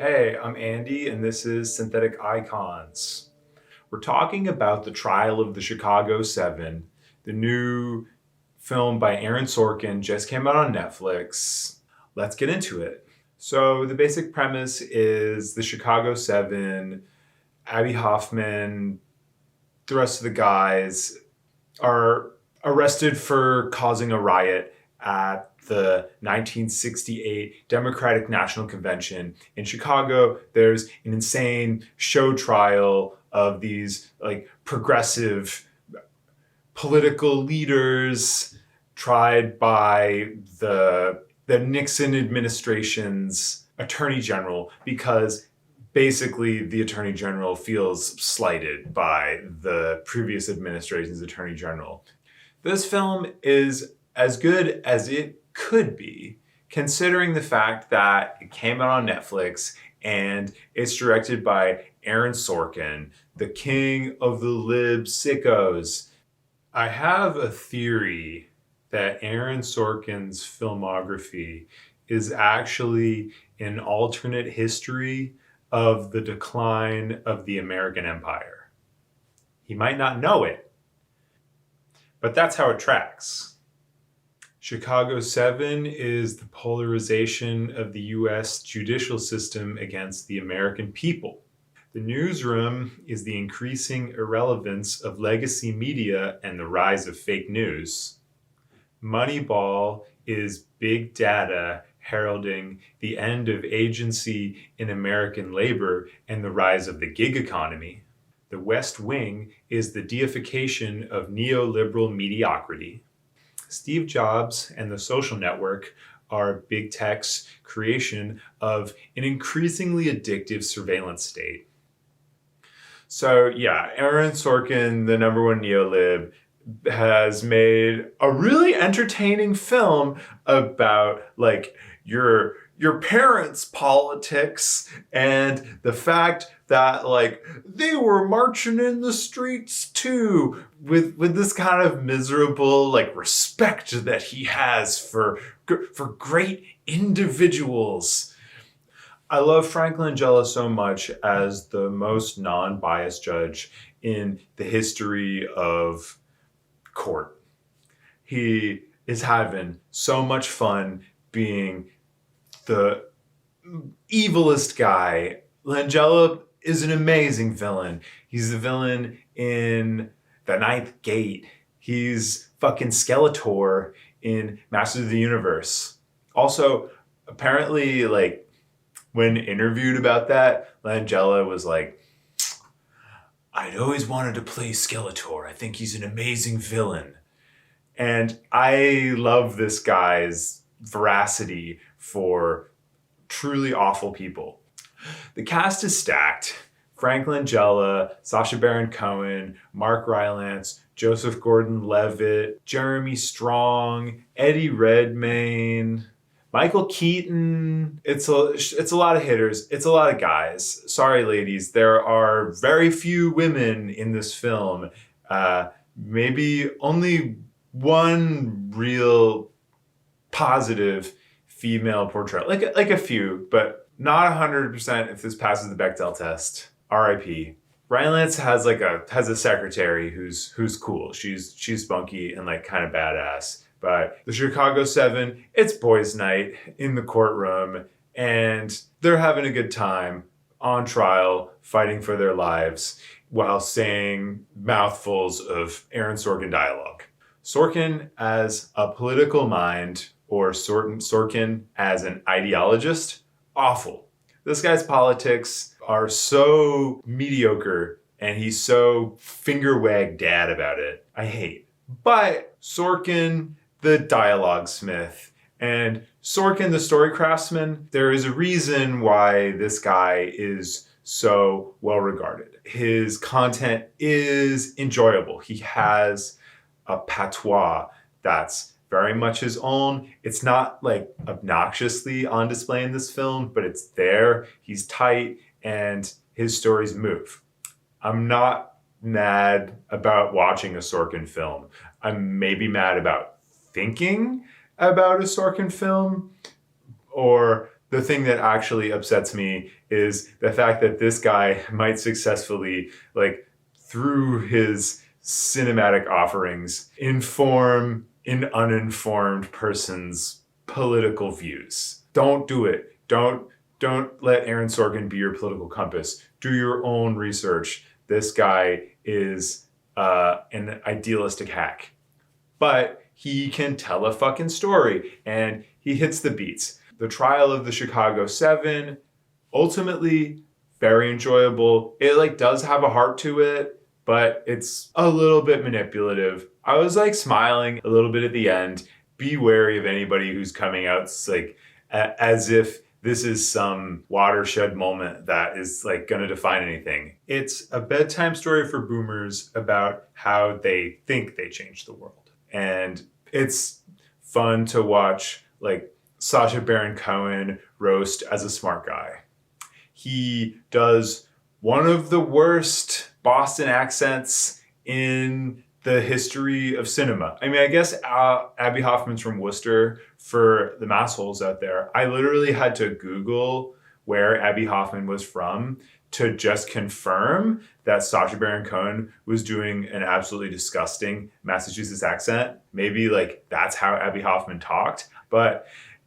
Hey, I'm Andy, and this is Synthetic Icons. We're talking about the trial of the Chicago Seven. The new film by Aaron Sorkin just came out on Netflix. Let's get into it. So, the basic premise is the Chicago Seven, Abby Hoffman, the rest of the guys are arrested for causing a riot at the 1968 Democratic National Convention in Chicago. There's an insane show trial of these like progressive political leaders tried by the Nixon administration's attorney general because basically the attorney general feels slighted by the previous administration's attorney general. This film is as good as it could be, considering the fact that it came out on Netflix and it's directed by Aaron Sorkin, the king of the lib sickos. I have a theory that Aaron Sorkin's filmography is actually an alternate history of the decline of the American empire. He might not know it, but that's how it tracks. Chicago 7 is the polarization of the US judicial system against the American people. The newsroom is the increasing irrelevance of legacy media and the rise of fake news. Moneyball is big data heralding the end of agency in American labor and the rise of the gig economy. The West Wing is the deification of neoliberal mediocrity. Steve Jobs and the social network are big tech's creation of an increasingly addictive surveillance state. So yeah, Aaron Sorkin, the number one neolib, has made a really entertaining film about like your parents' politics and the fact that like they were marching in the streets too with this kind of miserable like respect that he has for great individuals. I love Frank Langella so much as the most non-biased judge in the history of court. He is having so much fun being the evilest guy. Langella is an amazing villain. He's the villain in The Ninth Gate. He's fucking Skeletor in Masters of the Universe. Also, apparently, like, when interviewed about that, Langella was like, I'd always wanted to play Skeletor. I think he's an amazing villain. And I love this guy's veracity for truly awful people. The cast is stacked. Frank Langella, Sacha Baron Cohen, Mark Rylance, Joseph Gordon-Levitt, Jeremy Strong, Eddie Redmayne, Michael Keaton. It's a lot of hitters. It's a lot of guys. Sorry, ladies. There are very few women in this film. Maybe only one real positive female portrayal. Like a few, but not 100% if this passes the Bechdel test. R.I.P. Rylance has a secretary who's cool. She's spunky and like kind of badass. But the Chicago Seven, it's boys' night in the courtroom, and they're having a good time on trial, fighting for their lives while saying mouthfuls of Aaron Sorkin dialogue. Sorkin as a political mind, or Sorkin as an ideologist, awful. This guy's politics are so mediocre, and he's so finger wag dad about it. I hate. But Sorkin, the dialogue smith, and Sorkin, the story craftsman, there is a reason why this guy is so well regarded. His content is enjoyable. He has a patois that's very much his own. It's not like obnoxiously on display in this film, but it's there. He's tight and his stories move. I'm not mad about watching a Sorkin film. I'm maybe mad about thinking about a Sorkin film or The thing that actually upsets me is the fact that this guy might successfully, like, through his cinematic offerings, inform an uninformed person's political views. Don't do it. Don't let Aaron Sorkin be your political compass. Do your own research. This guy is an idealistic hack. But he can tell a fucking story, and he hits the beats. The Trial of the Chicago 7, ultimately very enjoyable. It like does have a heart to it, but it's a little bit manipulative. I was like smiling a little bit at the end. Be wary of anybody who's coming out like as if this is some watershed moment that is like going to define anything. It's a bedtime story for boomers about how they think they changed the world. And it's fun to watch like Sacha Baron Cohen roast as a smart guy. He does one of the worst Boston accents in the history of cinema. I mean, I guess Abby Hoffman's from Worcester. For the massholes out there, I literally had to Google where Abby Hoffman was from to just confirm that Sacha Baron Cohen was doing an absolutely disgusting Massachusetts accent. Maybe like that's how Abby Hoffman talked, but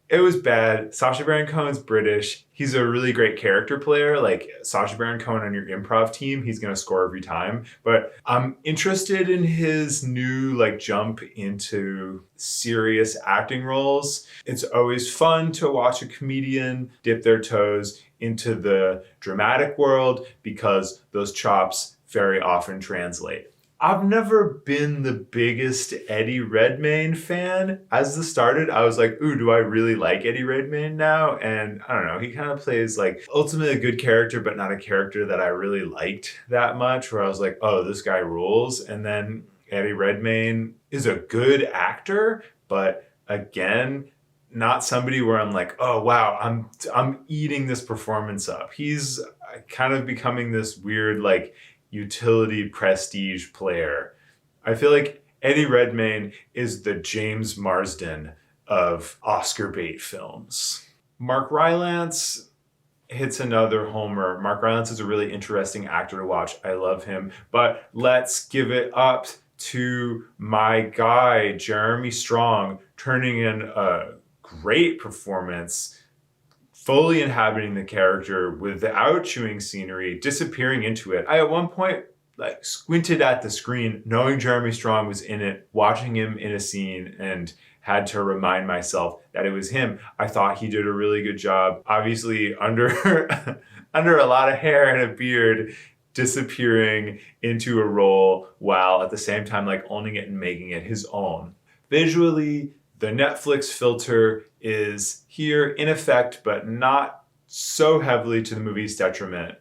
it was bad. Sacha Baron Cohen's British. He's a really great character player. Like Sacha Baron Cohen on your improv team, he's going to score every time. But I'm interested in his new like jump into serious acting roles. It's always fun to watch a comedian dip their toes into the dramatic world because those chops very often translate. I've never been the biggest Eddie Redmayne fan. As this started, I was like, ooh, do I really like Eddie Redmayne now? And I don't know, he kind of plays like ultimately a good character, but not a character that I really liked that much, where I was like, oh, this guy rules. And then Eddie Redmayne is a good actor, but again, not somebody where I'm like, oh wow, I'm eating this performance up. He's kind of becoming this weird like utility prestige player. I feel like Eddie Redmayne is the James Marsden of Oscar bait films. Mark Rylance hits another homer. Mark Rylance is a really interesting actor to watch. I love him. But let's give it up to my guy, Jeremy Strong, turning in a great performance, fully inhabiting the character without chewing scenery, disappearing into it. I at one point like squinted at the screen, knowing Jeremy Strong was in it, watching him in a scene, and had to remind myself that it was him. I thought he did a really good job. Obviously under under a lot of hair and a beard, disappearing into a role while at the same time like owning it and making it his own. Visually, the Netflix filter is here in effect, but not so heavily to the movie's detriment.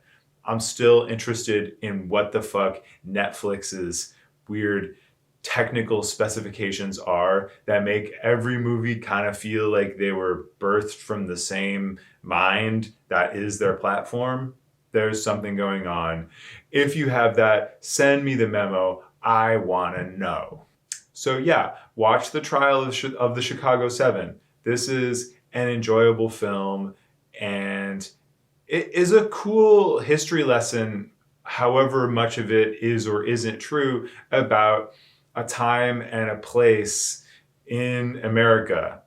I'm still interested in what the fuck Netflix's weird technical specifications are that make every movie kind of feel like they were birthed from the same mind that is their platform. There's something going on. If you have that, send me the memo. I want to know. So yeah, watch The Trial of the Chicago 7. This is an enjoyable film, and it is a cool history lesson, however much of it is or isn't true, about a time and a place in America.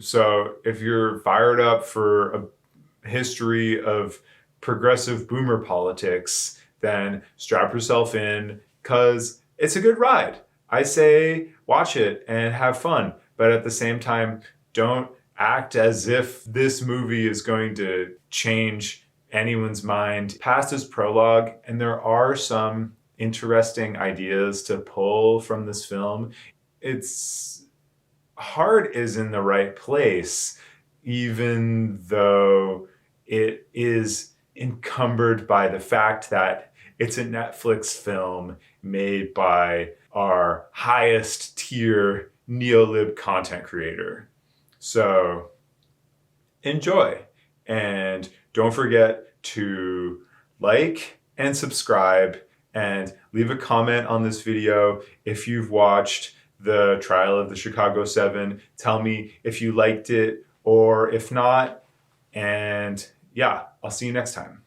So if you're fired up for a history of progressive boomer politics, then strap yourself in, because it's a good ride. I say watch it and have fun, but at the same time, don't act as if this movie is going to change anyone's mind past its prologue. And there are some interesting ideas to pull from this film. Its heart is in the right place, even though it is encumbered by the fact that it's a Netflix film made by our highest tier neolib content creator. So enjoy, and don't forget to like and subscribe and leave a comment on this video if you've watched The Trial of the Chicago 7. Tell me if you liked it or if not, And yeah, I'll see you next time.